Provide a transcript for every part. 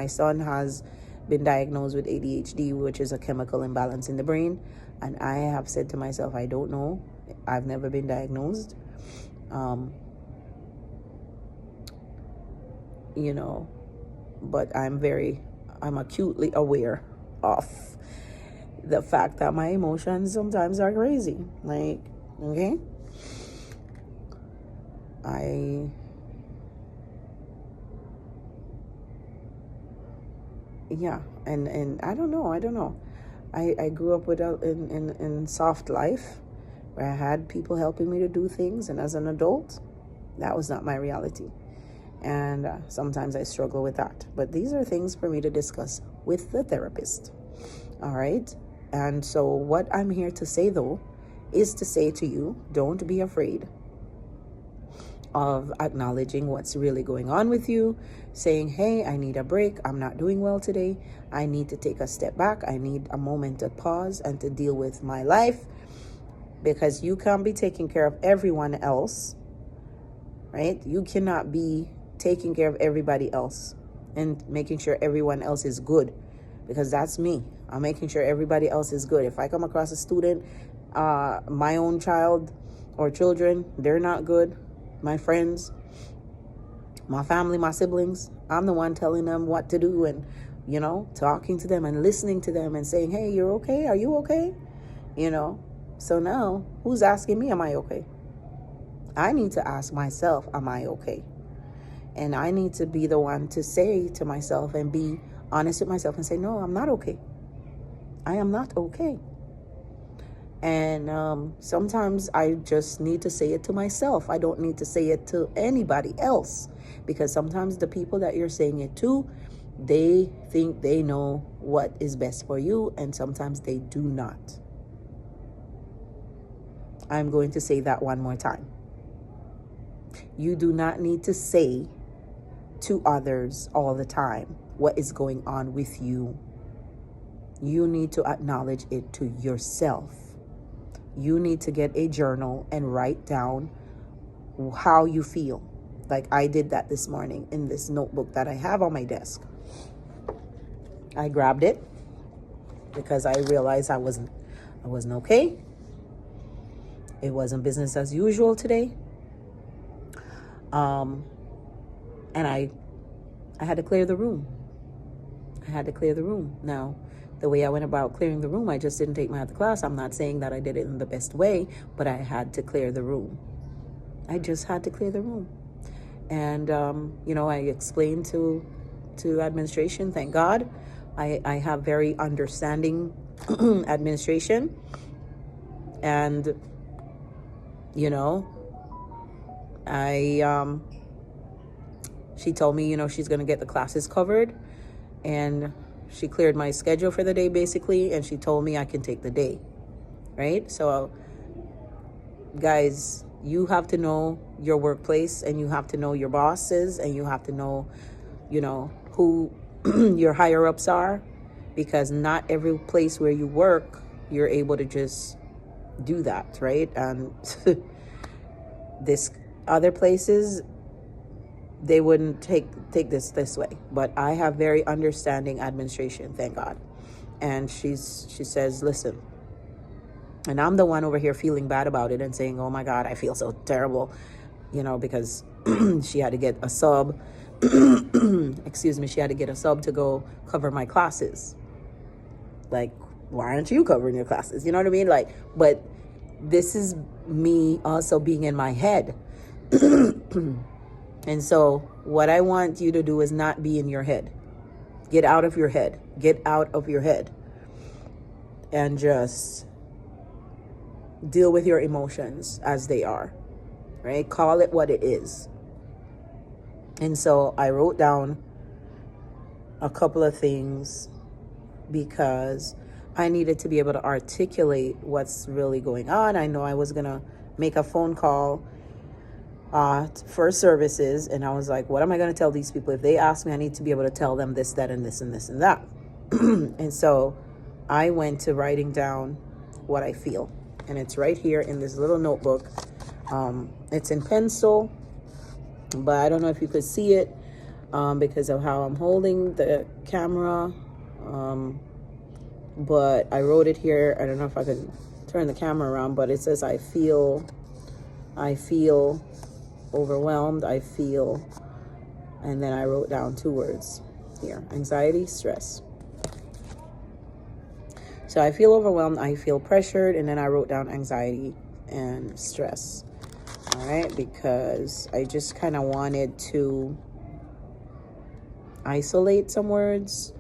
My son has been diagnosed with ADHD, which is a chemical imbalance in the brain. And I have said to myself, I don't know. I've never been diagnosed. You know, but I'm acutely aware of the fact that my emotions sometimes are crazy. Like, okay, and I don't know. I grew up in soft life where I had people helping me to do things, and as an adult, that was not my reality. And sometimes I struggle with that. But these are things for me to discuss with the therapist. All right. And so what I'm here to say, though, is to say to you, don't be afraid of acknowledging what's really going on with you, saying, hey, I need a break. I'm not doing well today. I need to take a step back. I need a moment to pause and to deal with my life, because you can't be taking care of everyone else, right? You cannot be taking care of everybody else and making sure everyone else is good, because that's me. I'm making sure everybody else is good. If I come across a student, my own child or children, they're not good, my friends, my family, my siblings, I'm the one telling them what to do and, talking to them and listening to them and saying, hey, you're okay? Are you okay? So now who's asking me, am I okay? I need to ask myself, am I okay? And I need to be the one to say to myself and be honest with myself and say, no, I'm not okay. I am not okay. And sometimes I just need to say it to myself. I don't need to say it to anybody else, because sometimes the people that you're saying it to, they think they know what is best for you, and sometimes they do not. I'm going to say that one more time. You do not need to say to others all the time what is going on with you. You need to acknowledge it to yourself. You need to get a journal and write down how you feel. Like I did that this morning in this notebook that I have on my desk. I grabbed it because I realized I wasn't okay. It wasn't business as usual today. And I had to clear the room. Now, the way I went about clearing the room, I just didn't take my other class. I'm not saying that I did it in the best way, but I had to clear the room. I just had to clear the room. And, I explained to administration, thank God. I have very understanding administration. And, she told me, she's going to get the classes covered, and she cleared my schedule for the day basically. And she told me I can take the day. Right. So guys, you have to know your workplace, and you have to know your bosses, and you have to know, who your higher ups are, because not every place where you work, you're able to just do that. Right. And this other places, they wouldn't take this way. But I have very understanding administration, thank God. And she says, listen, and I'm the one over here feeling bad about it and saying, oh my God, I feel so terrible, because she had to get a sub. Excuse me, she had to get a sub to go cover my classes. Like, why aren't you covering your classes? You know what I mean? Like, but this is me also being in my head. And so what I want you to do is not be in your head. Get out of your head. Get out of your head. And just deal with your emotions as they are. Right? Call it what it is. And so I wrote down a couple of things because I needed to be able to articulate what's really going on. I know I was going to make a phone call for services, and I was like, what am I going to tell these people? If they ask me, I need to be able to tell them this, that, and this, and this, and that. And so I went to writing down what I feel, and it's right here in this little notebook. It's in pencil, but I don't know if you could see it. because of how I'm holding the camera. But I wrote it here. I don't know if I can turn the camera around, but it says I feel overwhelmed. I feel, and then I wrote down 2 words here: anxiety, stress. So I feel overwhelmed, I feel pressured, and then I wrote down anxiety and stress. All right, because I just kind of wanted to isolate some words.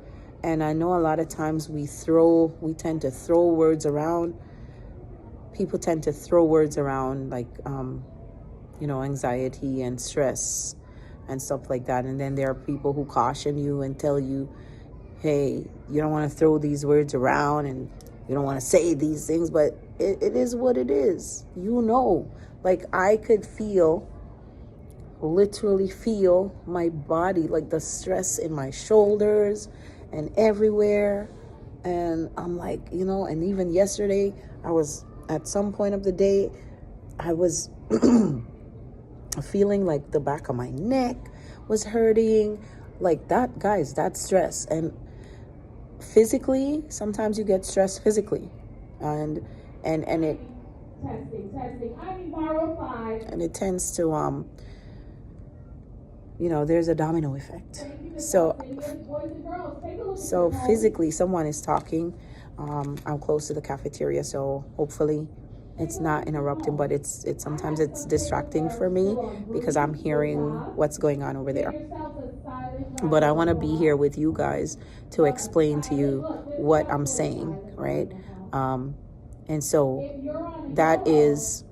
And I know a lot of times we tend to throw words around. People tend to throw words around like, anxiety and stress and stuff like that. And then there are people who caution you and tell you, hey, you don't want to throw these words around and you don't want to say these things, but it is what it is. Like I could literally feel my body, like the stress in my shoulders and everywhere. And I'm like, and even yesterday, I was at some point of the day, I was feeling like the back of my neck was hurting, like that, guys. That's stress. And physically, sometimes you get stressed physically, and it testing. I need borrow 5. And it tends to there's a domino effect. So physically, someone is talking. I'm close to the cafeteria, so hopefully it's not interrupting, but it's sometimes it's distracting for me because I'm hearing what's going on over there. But I want to be here with you guys to explain to you what I'm saying, right? And so that is,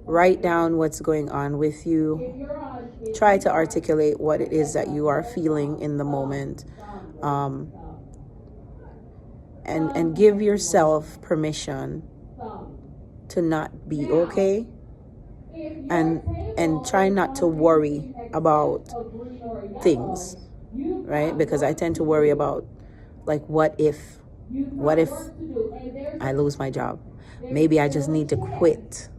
write down what's going on with you. Try to articulate what it is that you are feeling in the moment. And give yourself permission to not be okay. And try not to worry about things, right? Because I tend to worry about, like, what if I lose my job? Maybe I just need to quit.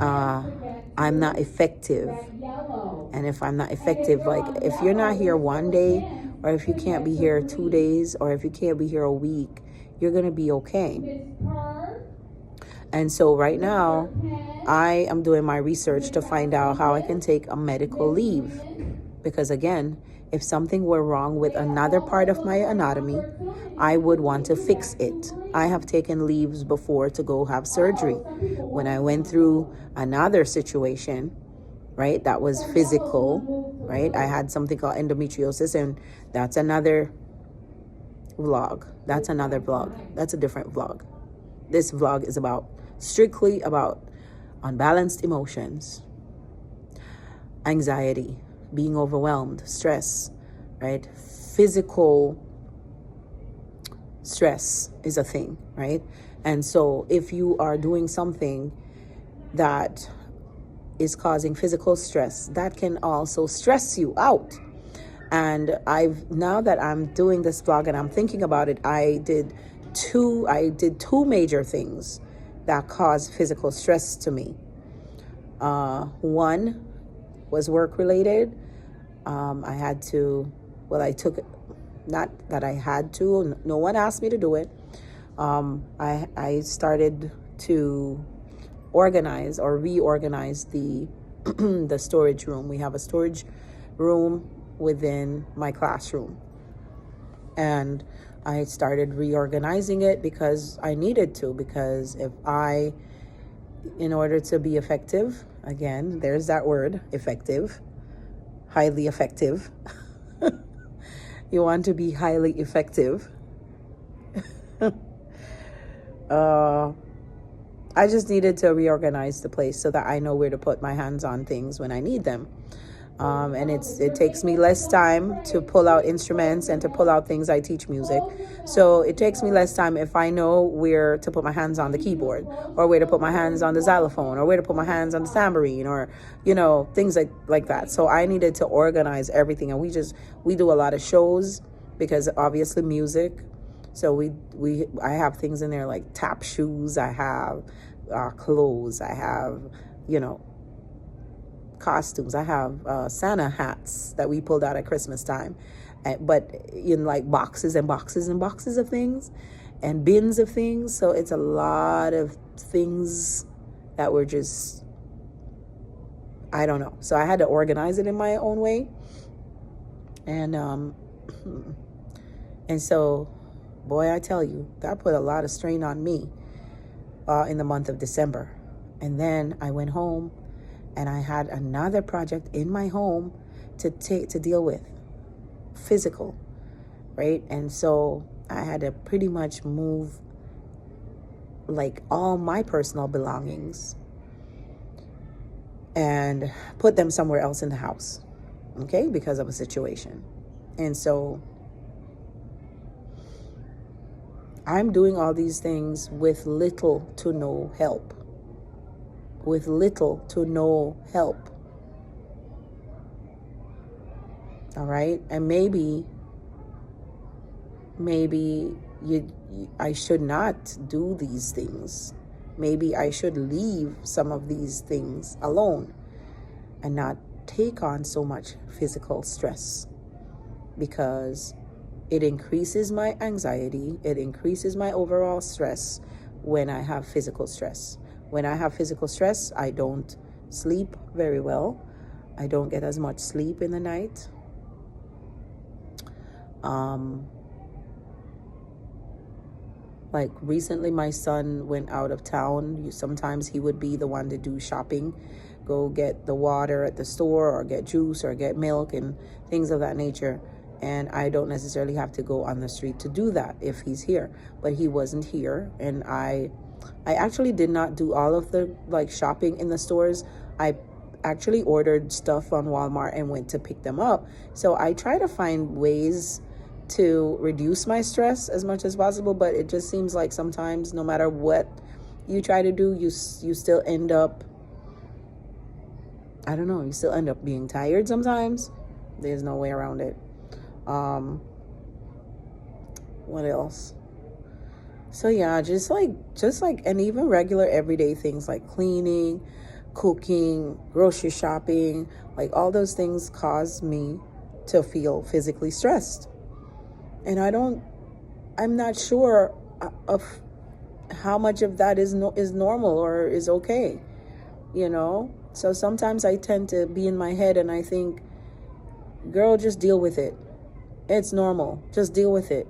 I'm not effective. And if I'm not effective, like if you're not here one day, or if you can't be here 2 days, or if you can't be here a week, you're going to be okay. And so right now, I am doing my research to find out how I can take a medical leave. Because again, if something were wrong with another part of my anatomy, I would want to fix it. I have taken leaves before to go have surgery. When I went through another situation, right, that was physical, right? I had something called endometriosis, and that's another vlog. That's another vlog. That's a different vlog. This vlog is strictly about unbalanced emotions, anxiety, being overwhelmed, stress, right? Physical stress is a thing, right? And so if you are doing something that is causing physical stress, that can also stress you out. And now that I'm doing this vlog and I'm thinking about it, I did two major things that caused physical stress to me. One was work related. I took it, not that I had to, no one asked me to do it. I started to organize or reorganize the the storage room. We have a storage room within my classroom, and I started reorganizing it because I needed to, because in order to be effective, again, there's that word, effective, highly effective. You want to be highly effective. I just needed to reorganize the place so that I know where to put my hands on things when I need them. And it takes me less time to pull out instruments and to pull out things. I teach music, so it takes me less time if I know where to put my hands on the keyboard, or where to put my hands on the xylophone, or where to put my hands on the tambourine, or things like that. So I needed to organize everything, and we do a lot of shows because obviously music. So I have things in there like tap shoes, I have clothes, I have costumes. I have Santa hats that we pulled out at Christmas time, but in like boxes and boxes and boxes of things and bins of things. So it's a lot of things that were just, I don't know. So I had to organize it in my own way. And so, boy, I tell you, that put a lot of strain on me in the month of December. And then I went home and I had another project in my home to deal with, physical, right? And so I had to pretty much move like all my personal belongings and put them somewhere else in the house, okay, because of a situation. And so I'm doing all these things with little to no help. With little to no help. All right? And maybe I should not do these things. Maybe I should leave some of these things alone and not take on so much physical stress, because it increases my anxiety. It increases my overall stress when I have physical stress. When I have physical stress, I don't sleep very well. I don't get as much sleep in the night. Like recently, my son went out of town. Sometimes he would be the one to do shopping, go get the water at the store or get juice or get milk and things of that nature. And I don't necessarily have to go on the street to do that if he's here. But he wasn't here, and I actually did not do all of the like shopping in the stores. I actually ordered stuff on Walmart and went to pick them up. So I try to find ways to reduce my stress as much as possible, but it just seems like sometimes no matter what you try to do, you still end up, I don't know, you still end up being tired sometimes. There's no way around it. What else? So yeah, just like and even regular everyday things like cleaning, cooking, grocery shopping, like all those things cause me to feel physically stressed. And I'm not sure of how much of that is normal or is okay, you know? So sometimes I tend to be in my head and I think, girl, just deal with it. It's normal. Just deal with it.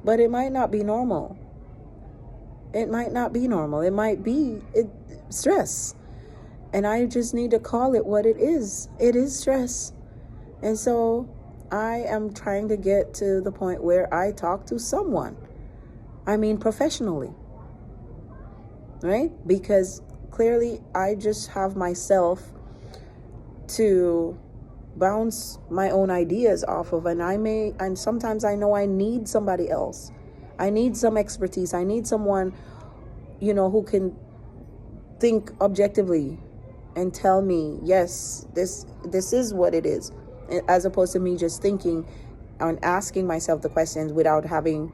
But it might not be normal. It might not be normal. It might be stress. And I just need to call it what it is. It is stress. And so I am trying to get to the point where I talk to someone. I mean, professionally. Right? Because clearly I just have myself to bounce my own ideas off of, and sometimes I know I need somebody else. I need some expertise. I need someone, who can think objectively and tell me, yes, this is what it is, as opposed to me just thinking and asking myself the questions without having,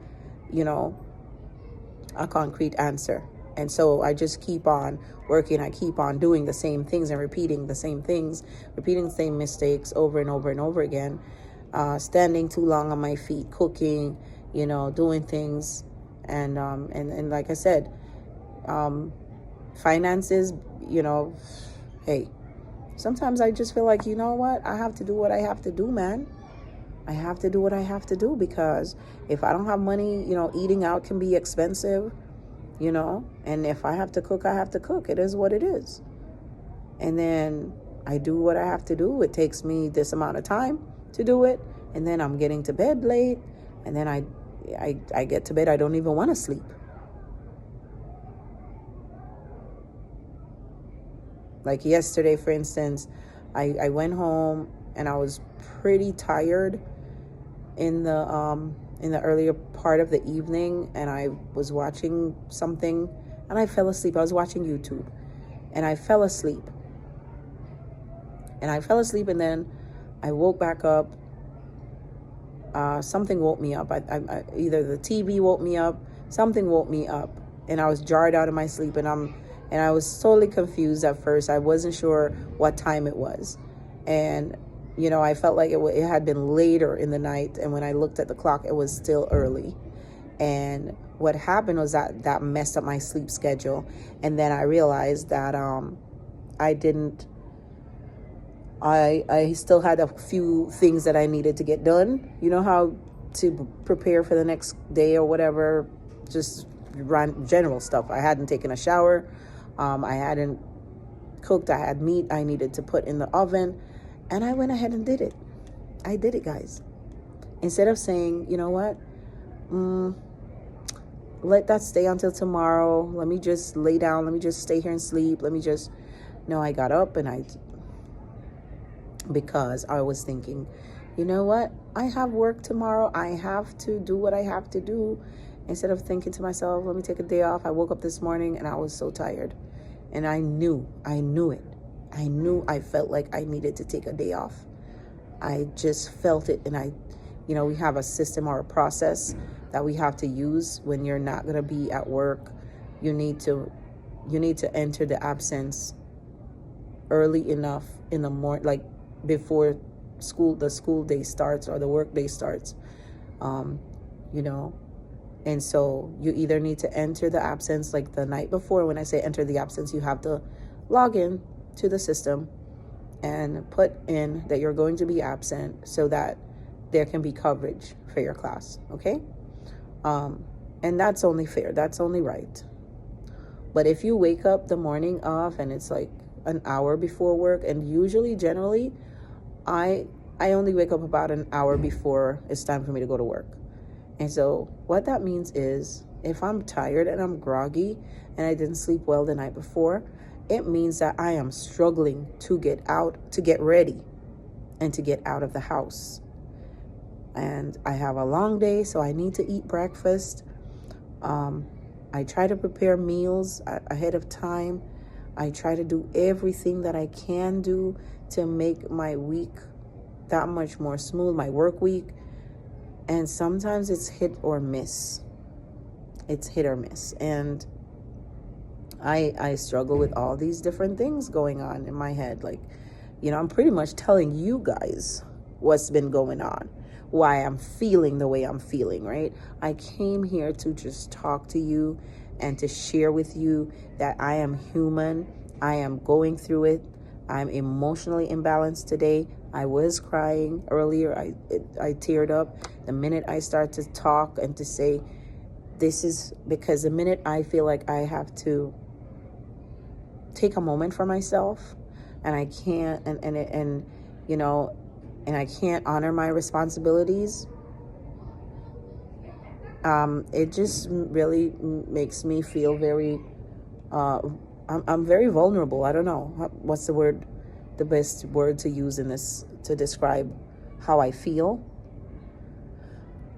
a concrete answer. And so I just keep on working. I keep on doing the same things and repeating the same things, repeating the same mistakes over and over and over again, standing too long on my feet, cooking, doing things. And like I said, finances, hey, sometimes I just feel like, you know what? I have to do what I have to do, man. I have to do what I have to do, because if I don't have money, eating out can be expensive. And if I have to cook, I have to cook. It is what it is. And then I do what I have to do. It takes me this amount of time to do it. And then I'm getting to bed late. And then I get to bed. I don't even want to sleep. Like yesterday, for instance, I went home and I was pretty tired in the earlier part of the evening, and I was watching something and I fell asleep. I was watching YouTube and I fell asleep. And then I woke back up. Something woke me up. I either the TV woke me up, something woke me up, and I was jarred out of my sleep, and And I was totally confused at first. I wasn't sure what time it was. And, I felt like it had been later in the night. And when I looked at the clock, it was still early. And what happened was that messed up my sleep schedule. And then I realized that I still had a few things that I needed to get done. You know how to prepare for the next day or whatever, just run general stuff. I hadn't taken a shower. I hadn't cooked. I had meat I needed to put in the oven. And I went ahead and did it. I did it, guys. Instead of saying, you know what, let that stay until tomorrow. Let me just lay down. Let me just stay here and sleep. No, I got up because I was thinking, you know what? I have work tomorrow. I have to do what I have to do. Instead of thinking to myself, let me take a day off. I woke up this morning and I was so tired. And I knew it. I felt like I needed to take a day off. I just felt it. And we have a system or a process that we have to use when you're not going to be at work. You need to enter the absence early enough in the morning, like before the school day starts or the work day starts. And so you either need to enter the absence like the night before. When I say enter the absence, you have to log in to the system and put in that you're going to be absent so that there can be coverage for your class. Okay. And that's only fair. That's only right. But if you wake up the morning of and it's like an hour before work, and generally, I only wake up about an hour before it's time for me to go to work. And so what that means is if I'm tired and I'm groggy and I didn't sleep well the night before, it means that I am struggling to get ready and to get out of the house. And I have a long day, so I need to eat breakfast. I try to prepare meals ahead of time. I try to do everything that I can do to make my week that much more smooth, my work week. And sometimes it's hit or miss. And I struggle with all these different things going on in my head. Like, I'm pretty much telling you guys what's been going on, why I'm feeling the way I'm feeling, right? I came here to just talk to you and to share with you that I am human. I am going through it. I'm emotionally imbalanced today. I was crying earlier. I teared up the minute I start to talk and to say, this is because the minute I feel like I have to take a moment for myself and I can't, and I can't honor my responsibilities, it just really makes me feel very, I'm very vulnerable. I don't know what's the best word to use in this to describe how I feel.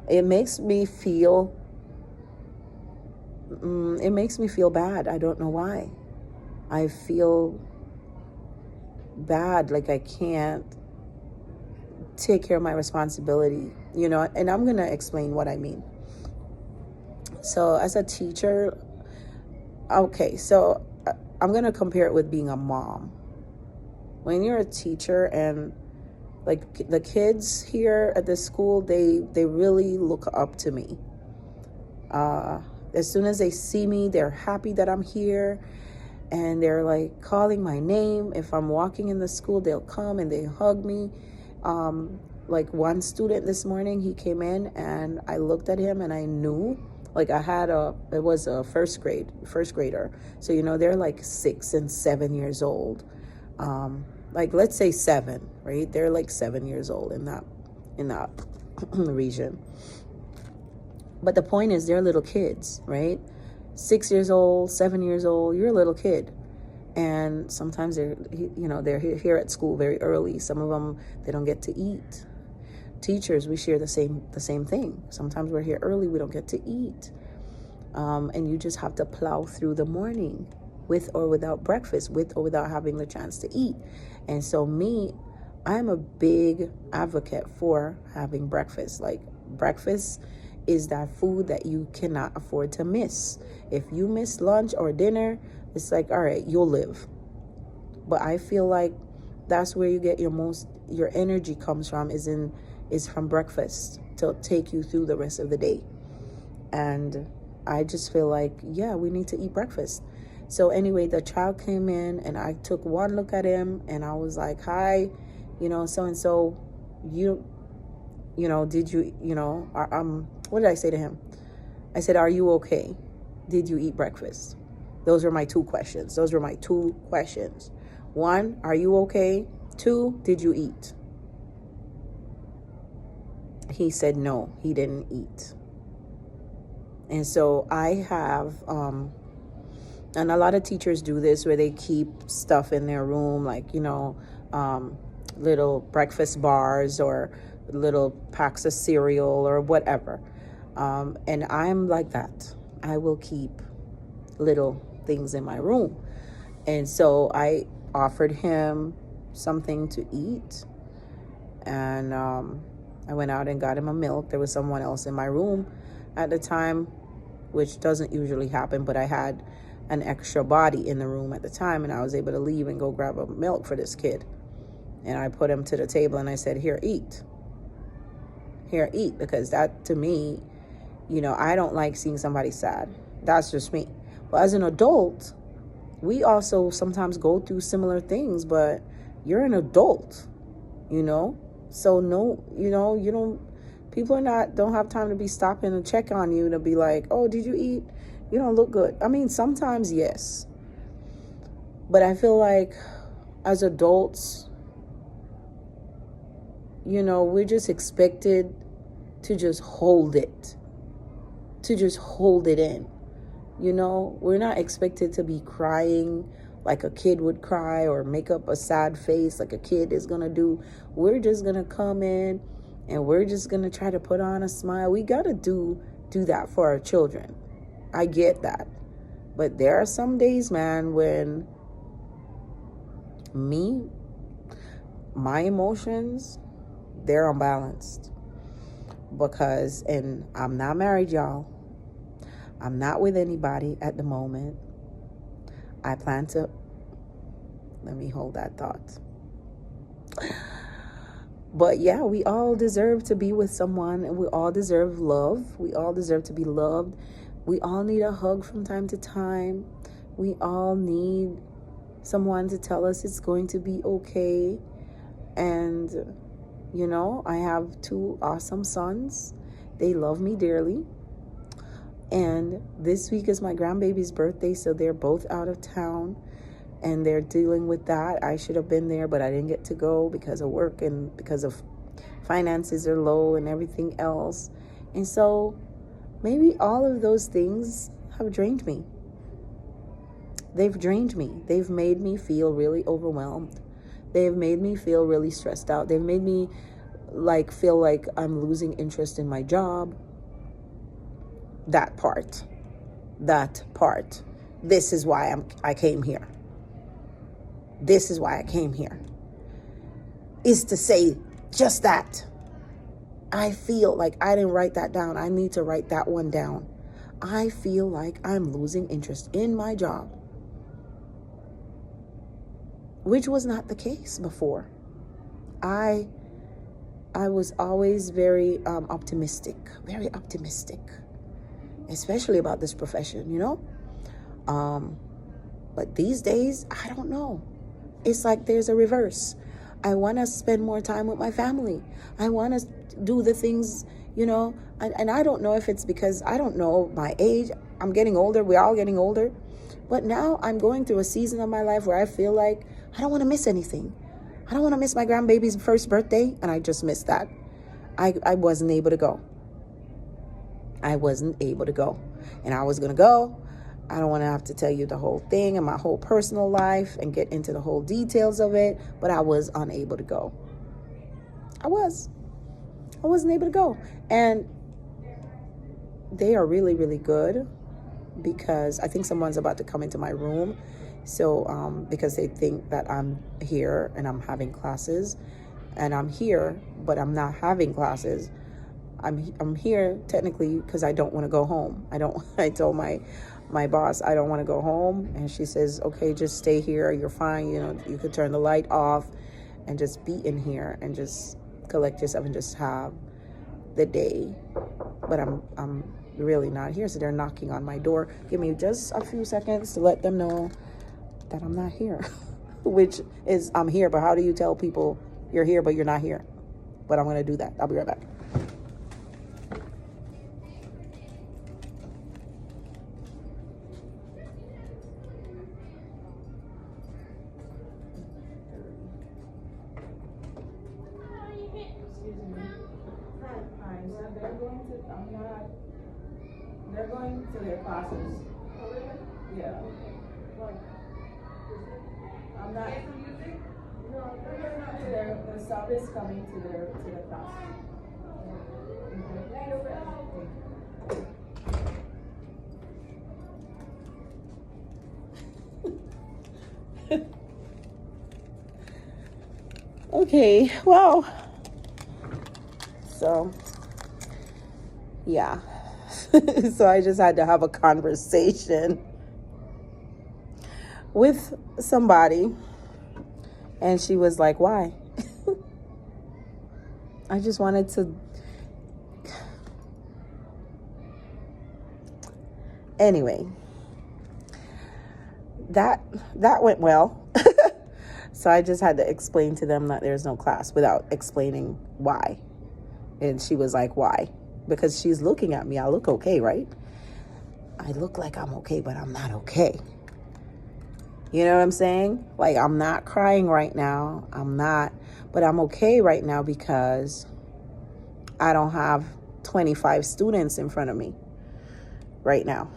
It makes me feel bad. I don't know why. I feel bad, like I can't take care of my responsibility, and I'm going to explain what I mean. So as a teacher, okay, so I'm going to compare it with being a mom. When you're a teacher and like the kids here at this school, they really look up to me. As soon as they see me, they're happy that I'm here. And they're like calling my name. If I'm walking in the school, they'll come and they hug me. Like one student this morning, he came in and I looked at him and I knew, like it was a first grader. So, they're like 6 and 7 years old. Like let's say 7, right? They're like 7 years old in that region. But the point is they're little kids, right? 6 years old, 7 years old, you're a little kid. And sometimes they're here at school very early. Some of them, they don't get to eat. Teachers, we share the same thing. Sometimes we're here early, we don't get to eat. And you just have to plow through the morning with or without breakfast, with or without having the chance to eat. And so I'm a big advocate for having breakfast. Like breakfast is that food that you cannot afford to miss. If you miss lunch or dinner, it's like, all right, you'll live. But I feel like that's where you get your energy comes from, is from breakfast to take you through the rest of the day. And I just feel like, yeah, we need to eat breakfast. So anyway, the child came in and I took one look at him and I was like, hi, so and so, did you, what did I say to him? I said, are you okay? Did you eat breakfast? Those were my two questions. One, are you okay? Two, did you eat? He said no, he didn't eat. And so I have, and a lot of teachers do this where they keep stuff in their room, like, little breakfast bars or little packs of cereal or whatever. And I'm like that. I will keep little things in my room. And so I offered him something to eat. And I went out and got him a milk. There was someone else in my room at the time, which doesn't usually happen, but I had an extra body in the room at the time, and I was able to leave and go grab a milk for this kid. And I put him to the table and I said, here, eat, because that, to me, I don't like seeing somebody sad. That's just me. But as an adult, we also sometimes go through similar things, but you're an adult, so no, you don't, people don't have time to be stopping and check on you to be like, oh, did you eat? You don't look good. I mean, sometimes yes, but I feel like as adults, we're just expected to just hold it in. We're not expected to be crying like a kid would cry or make up a sad face like a kid is gonna do. We're just gonna come in and we're just gonna try to put on a smile. We gotta do that for our children. I get that. But there are some days, man, when my emotions, they're unbalanced. Because, and I'm not married, y'all. I'm not with anybody at the moment. I plan to, let me hold that thought. But yeah, we all deserve to be with someone, and we all deserve love. We all deserve to be loved. We all need a hug from time to time. We all need someone to tell us it's going to be okay. And, I have 2 awesome sons. They love me dearly. And this week is my grandbaby's birthday, so they're both out of town and they're dealing with that. I should have been there, but I didn't get to go because of work and because of finances are low and everything else. And so maybe all of those things have drained me. They've drained me. They've made me feel really overwhelmed. They've made me feel really stressed out. They've made me feel like I'm losing interest in my job. That part. This is why I came here. This is why I came here. Is to say just that. I feel like I didn't write that down. I need to write that one down. I feel like I'm losing interest in my job, which was not the case before. I was always very optimistic, especially about this profession, But these days, I don't know. It's like there's a reverse. I want to spend more time with my family. I want to do the things, and I don't know if it's because I don't know my age. I'm getting older. We're all getting older. But now I'm going through a season of my life where I feel like I don't want to miss anything. I don't want to miss my grandbaby's first birthday, and I just missed that. I wasn't able to go. And I was going to go. I don't want to have to tell you the whole thing and my whole personal life and get into the whole details of it, but I was unable to go. I wasn't able to go. And they are really, really good because I think someone's about to come into my room. So, because they think that I'm here and I'm having classes, and I'm here, but I'm not having classes. I'm here technically because I don't want to go home. I told my boss I don't want to go home, and she says, okay, just stay here, you're fine, you could turn the light off and just be in here and just collect yourself and just have the day. But I'm really not here, so they're knocking on my door. Give me just a few seconds to let them know that I'm not here. Which is, I'm here, but how do you tell people you're here but you're not here? But I'm going to do that. I'll be right back. They're going to their classes. Yeah. I'm not. No, they're not to the sub is coming to their class. Okay, well, so yeah. So I just had to have a conversation with somebody, and she was like, why? I just wanted to. Anyway, that went well. So I just had to explain to them that there's no class without explaining why. And she was like, why? Because she's looking at me. I look okay, right? I look like I'm okay, but I'm not okay. You know what I'm saying? Like, I'm not crying right now. But I'm okay right now because I don't have 25 students in front of me right now.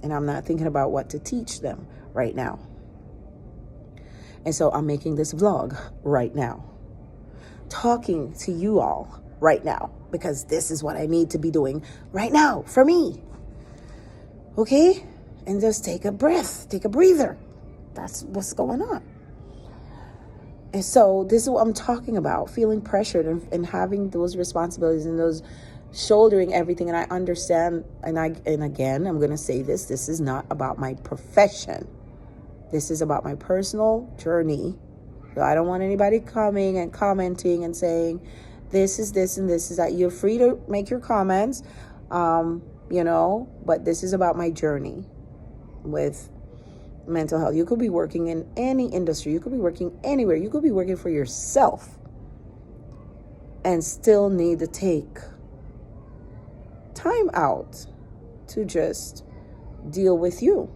And I'm not thinking about what to teach them right now. And so I'm making this vlog right now, talking to you all right now, because this is what I need to be doing right now for me. Okay? And just take a breath, take a breather. That's what's going on. And so this is what I'm talking about, feeling pressured and having those responsibilities and those shouldering everything. And I understand, and again, I'm going to say this is not about my profession. This is about my personal journey. So I don't want anybody coming and commenting and saying, this is this and this is that. You're free to make your comments, but this is about my journey with mental health. You could be working in any industry. You could be working anywhere. You could be working for yourself and still need to take time out to just deal with you.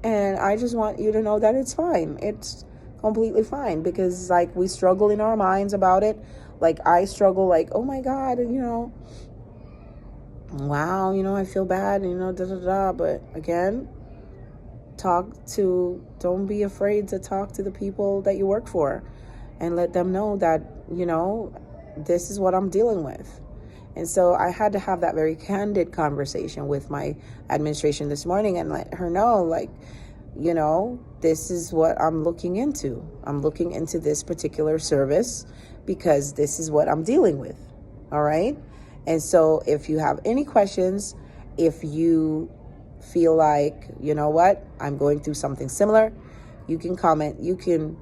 And I just want you to know that it's fine. It's completely fine, because like we struggle in our minds about it. Like I struggle, like, oh my God, wow, I feel bad, But again, don't be afraid to talk to the people that you work for and let them know that, this is what I'm dealing with. And so I had to have that very candid conversation with my administration this morning and let her know, like, this is what I'm looking into. I'm looking into this particular service because this is what I'm dealing with. All right. And so if you have any questions, if you feel like, you know what, I'm going through something similar, you can comment, you can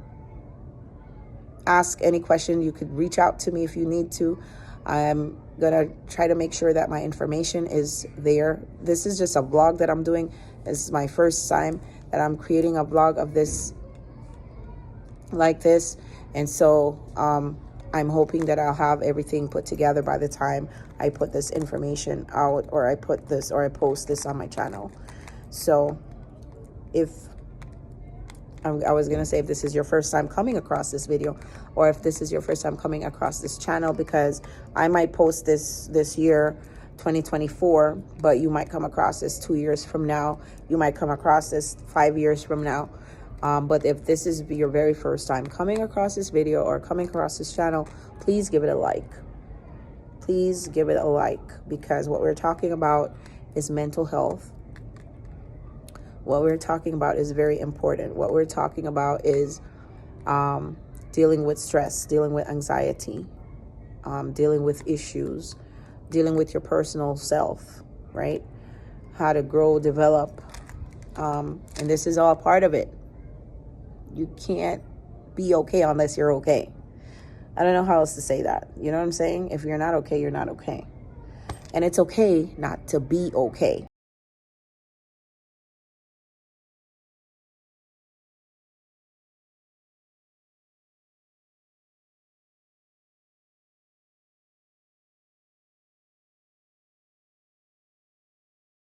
ask any question, you could reach out to me if you need to. I'm going to try to make sure that my information is there. This is just a vlog that I'm doing. This is my first time that I'm creating a vlog of this like this. And so I'm hoping that I'll have everything put together by the time I put this information out, or I post this on my channel. So if I was going to say, if this is your first time coming across this video, or if this is your first time coming across this channel, because I might post this year, 2024, but you might come across this 2 years from now. You might come across this 5 years from now. But if this is your very first time coming across this video or coming across this channel, please give it a like. Please give it a like, because what we're talking about is mental health. What we're talking about is very important. What we're talking about is dealing with stress, dealing with anxiety, dealing with issues, dealing with your personal self, right? How to grow, develop. And this is all part of it. You can't be okay unless you're okay. I don't know how else to say that. You know what I'm saying? If you're not okay, you're not okay. And it's okay not to be okay.